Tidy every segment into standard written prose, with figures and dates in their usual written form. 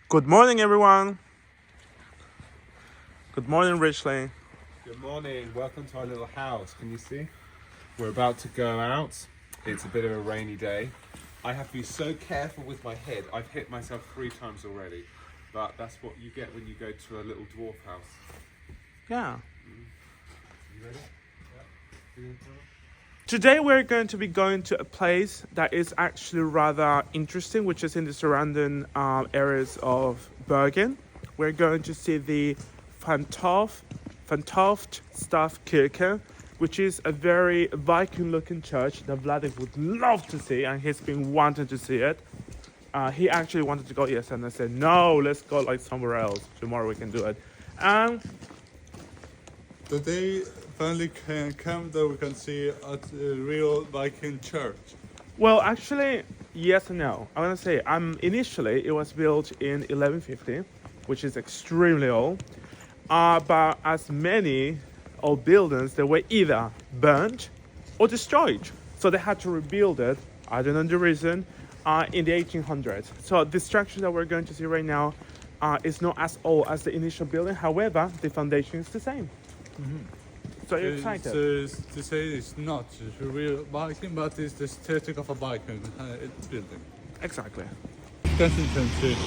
Good morning, everyone. Good morning, Richley. Good morning, welcome to our little house. Can you see? We're about to go out. It's a bit of a rainy day. I have to be so careful with my head. I've hit myself 3 times already. But that's what you get when you go to a little dwarf house. Yeah. You ready? Yeah. Today we're going to be going to a place that is actually rather interesting, which is in the surrounding areas of Bergen. We're going to see the Van Toft Stavkirke, which is a very Viking-looking church that Vladik would love to see, and he's been wanting to see it. He actually wanted to go yesterday, and I said, no, let's go like somewhere else. Tomorrow we can do it. And Today finally can come that we can see a real Viking church. well, actually, yes and no. I want to say, initially it was built in 1150, which is extremely old. But as many old buildings, they were either burnt or destroyed. So they had to rebuild it. I don't know the reason. In the 1800s. So the structure that we're going to see right now is not as old as the initial building. However, the foundation is the same. So you're excited? To say it's not a real Viking, but it's the aesthetic of a Viking building. Exactly. That's intense.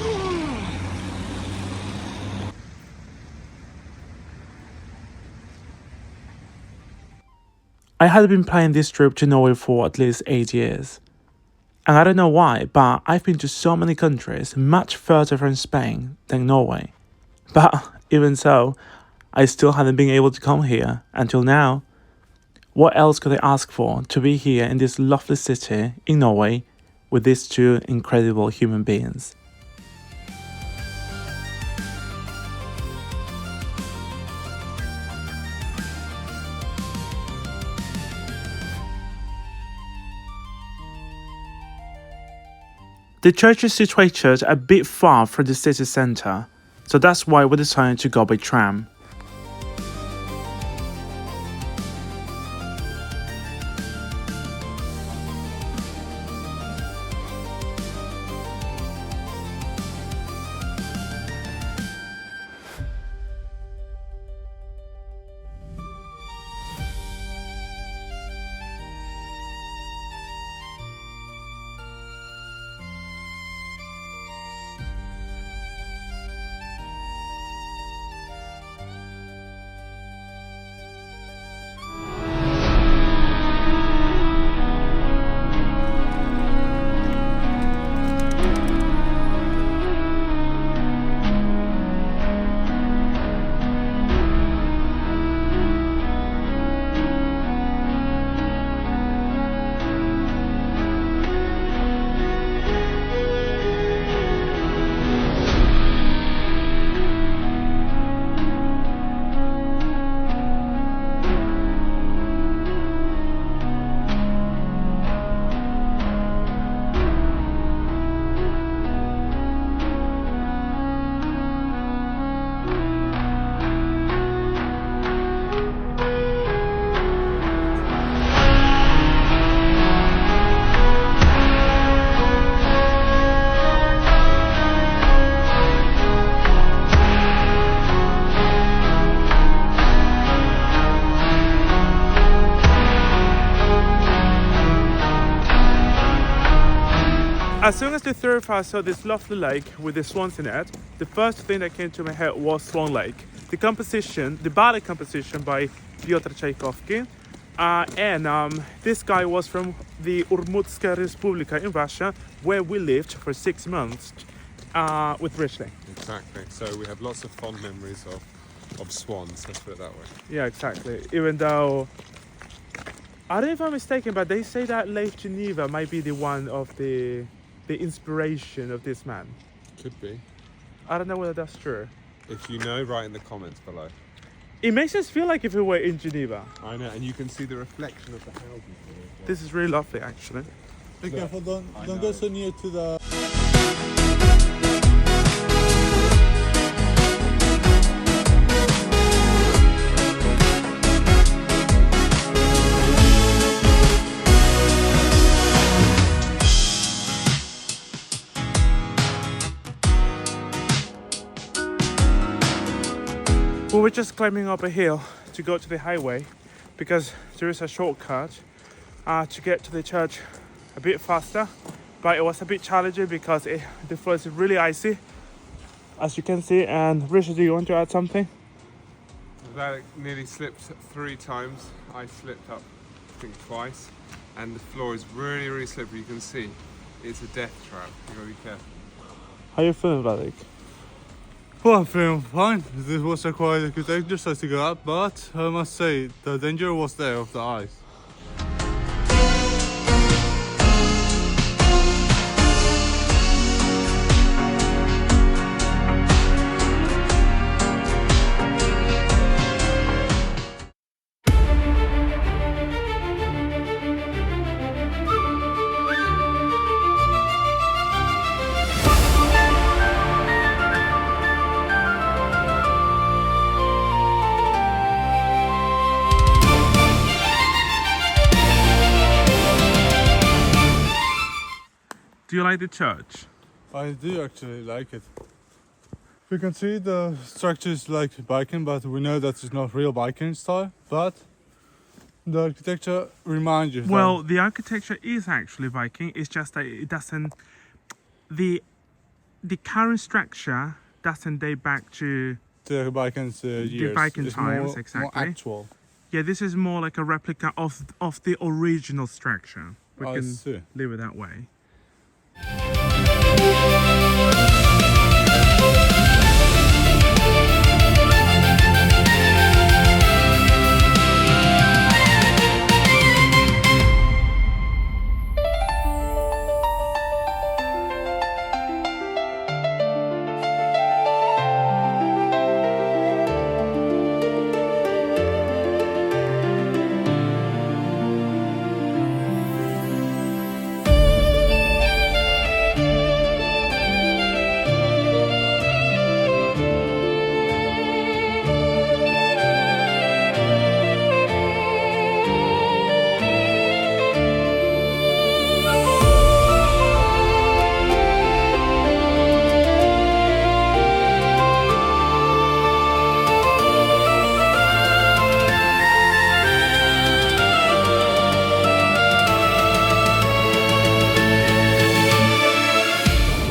I had been planning this trip to Norway for at least 8 years. And I don't know why, but I've been to so many countries much further from Spain than Norway. But even so, I still hadn't been able to come here until now. What else could I ask for to be here in this lovely city in Norway with these 2 incredible human beings? The church is situated a bit far from the city centre, so that's why we decided to go by tram. As soon as the three of us saw this lovely lake with the swans in it, the first thing that came to my head was Swan Lake. The ballet composition by Piotr Tchaikovsky. This guy was from the Urmutska Respublika in Russia, where we lived for 6 months with Richley. Exactly. So we have lots of fond memories of swans, let's put it that way. Yeah, exactly. Even though, I don't know if I'm mistaken, but they say that Lake Geneva might be the one of the inspiration of this man. Could be. I don't know whether that's true. If you know, write in the comments below. It makes us feel like if we were in Geneva. I know, and you can see the reflection of the houses here as well. This is really lovely, actually. Be careful, don't go so near to the... We were just climbing up a hill to go to the highway because there is a shortcut to get to the church a bit faster, but it was a bit challenging because the floor is really icy, as you can see. And Richard, do you want to add something? That nearly slipped 3 times. I slipped up, I think, twice, and the floor is really, really slippery. You can see it's a death trap. You gotta be careful. How are you feeling, Vladek? Well, I'm feeling fine. This was a quite a good exercise to go up, but I must say the danger was there of the ice. Do you like the church? I do actually like it. We can see the structure is like Viking, but we know that it's not real Viking style. But the architecture reminds you. Well, the architecture is actually Viking. It's just that it doesn't. The current structure doesn't date back to the Vikings years. the Viking It's times, more exactly. More actual. Yeah, this is more like a replica of the original structure. We I can see. leave it that way.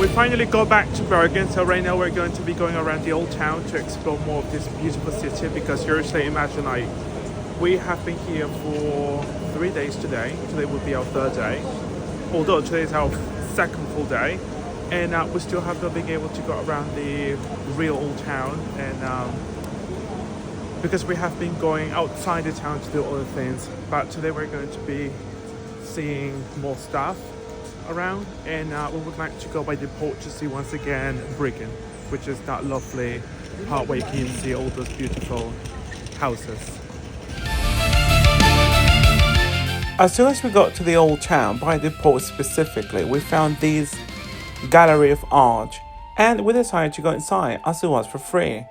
We finally got back to Bergen, so right now we're going to be going around the old town to explore more of this beautiful city, because seriously, imagine, like, we have been here for 3 days today. Today will be our 3rd day, although today is our 2nd full day, and we still have not been able to go around the real old town, and because we have been going outside the town to do other things. But today we're going to be seeing more stuff around, and we would like to go by the port to see once again Bergen, which is that lovely part where you can see all those beautiful houses. As soon as we got to the old town, by the port specifically, we found this gallery of art, and we decided to go inside as it was for free.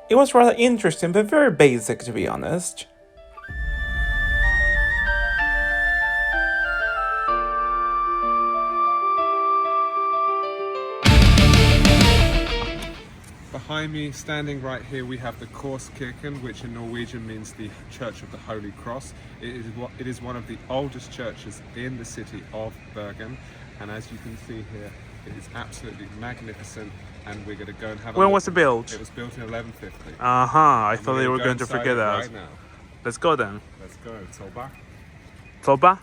It was rather interesting, but very basic, to be honest. Behind me, standing right here, we have the Korskirken, which in Norwegian means the Church of the Holy Cross. It is one of the oldest churches in the city of Bergen, and as you can see here, it is absolutely magnificent. And we're going to go and have a When look. was it built? It was built in 1150. I And thought they were going to inside forget it that. right now. Let's go then. Let's go. Tolba. Toba?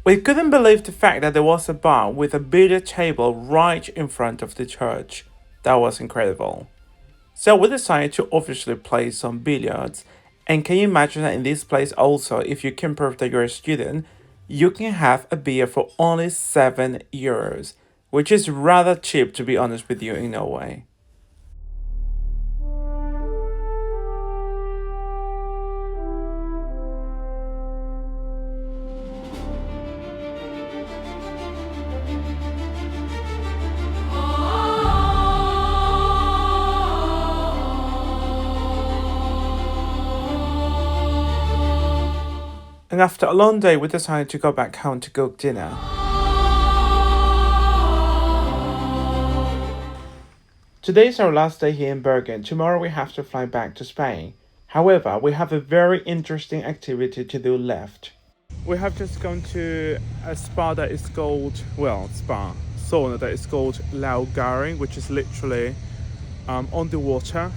We couldn't believe the fact that there was a bar with a billiard table right in front of the church. That was incredible. So we decided to obviously play some billiards. And can you imagine that in this place also, if you can prove that you're a student, you can have a beer for only €7, which is rather cheap, to be honest with you, in Norway. And after a long day, we decided to go back home to cook dinner. Today's our last day here in Bergen. Tomorrow we have to fly back to Spain. However, we have a very interesting activity to do left. We have just gone to a spa that is called, sauna that is called Laugaring, which is literally on the water,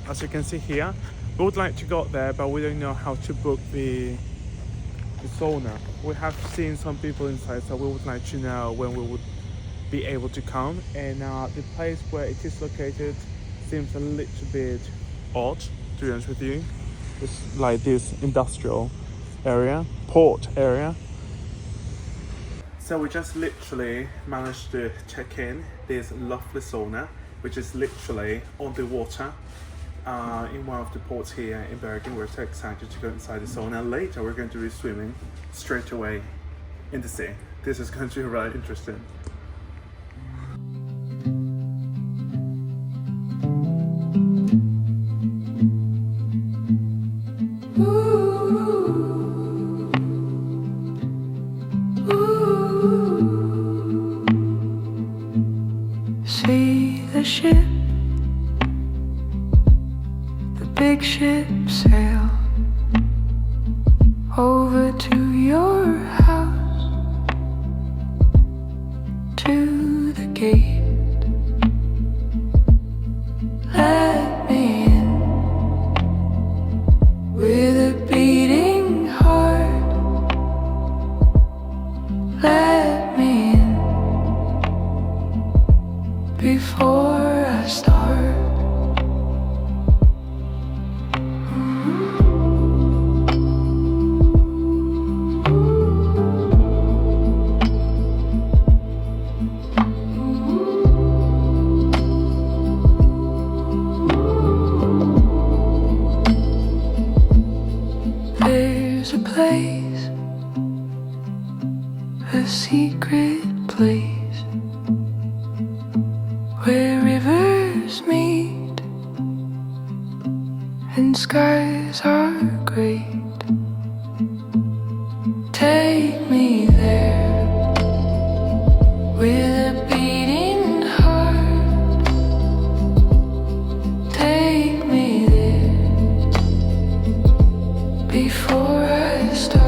as you can see here. We would like to go there, but we don't know how to book the sauna. We have seen some people inside, so we would like to know when we would be able to come. And the place where it is located seems a little bit odd, to be honest with you. It's like this industrial area, port area. So we just literally managed to check in this lovely sauna, which is literally on the water in one of the ports here in Bergen. We're so excited to go inside the sauna. Later we're going to be swimming straight away in the sea. This is going to be really interesting. See the ship, the big ship sail over to your house, to the gate. Let me in with a beating heart. Let me in before I start. There's a place, a secret place, where rivers meet and skies are great. Take me there with a beating heart. Take me there before I start.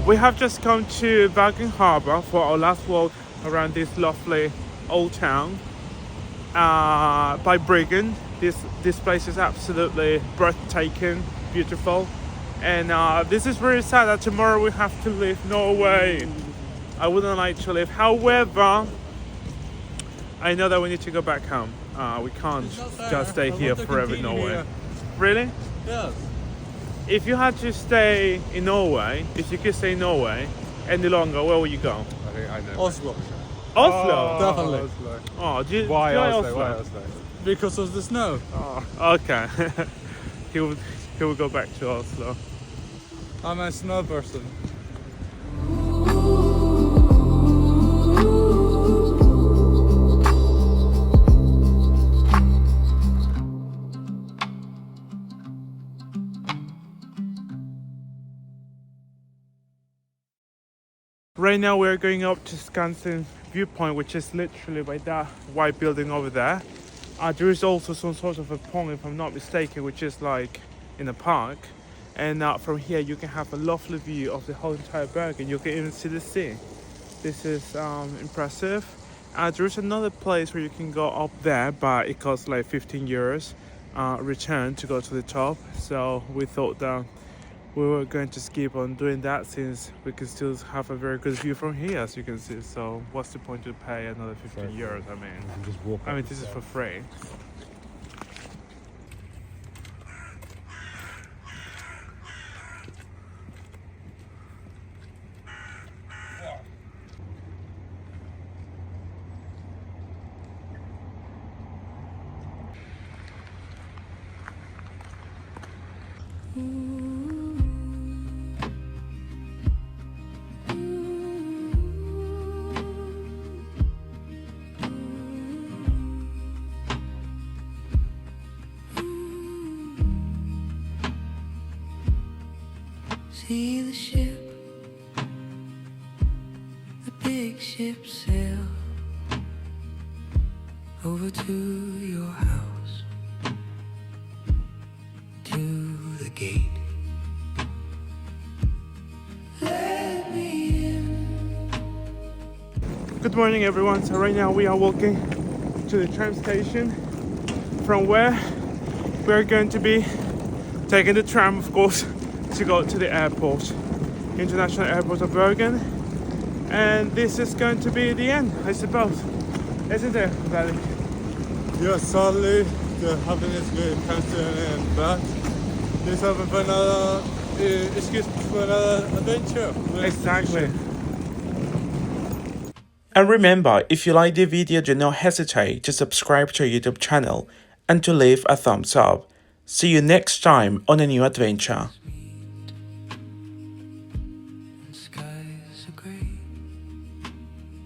We have just come to Bergen Harbour for our last walk around this lovely old town by Bergen. This place is absolutely breathtaking, beautiful, and this is really sad that tomorrow we have to leave Norway. I wouldn't like to leave. However, I know that we need to go back home. We can't just stay here forever in Norway. Really? Yes. If you had to stay in Norway, if you could stay in Norway any longer, where would you go? I think I know. Oslo. Oslo? Definitely. Oh, do you Why do you like Oslo? Why Oslo? Because of the snow. Oh, okay. he would go back to Oslo. I'm a snow person. Right now we're going up to Skansen viewpoint, which is literally by that white building over there. There is also some sort of a pond, if I'm not mistaken, which is like in a park. And from here you can have a lovely view of the whole entire Bergen. You can even see the sea. This is impressive. There is another place where you can go up there, but it costs like 15 euros return to go to the top. So we thought that we were going to skip on doing that since we can still have a very good view from here, as you can see. So what's the point to pay another 15 euros? I mean, Just walk. I mean, this is for free. See the ship, the big ship sail over to your house, to the gate. Let me in. Good morning, everyone. So right now we are walking to the tram station, from where we're going to be taking the tram, of course, to go to the airport, international airport of Bergen. And this is going to be the end, I suppose, isn't it, Valley? Yeah, sadly, the happiness will come to an end, but this happened for another excuse for another adventure. Exactly. And remember, if you like the video, do not hesitate to subscribe to our YouTube channel and to leave a thumbs up. See you next time on a new adventure.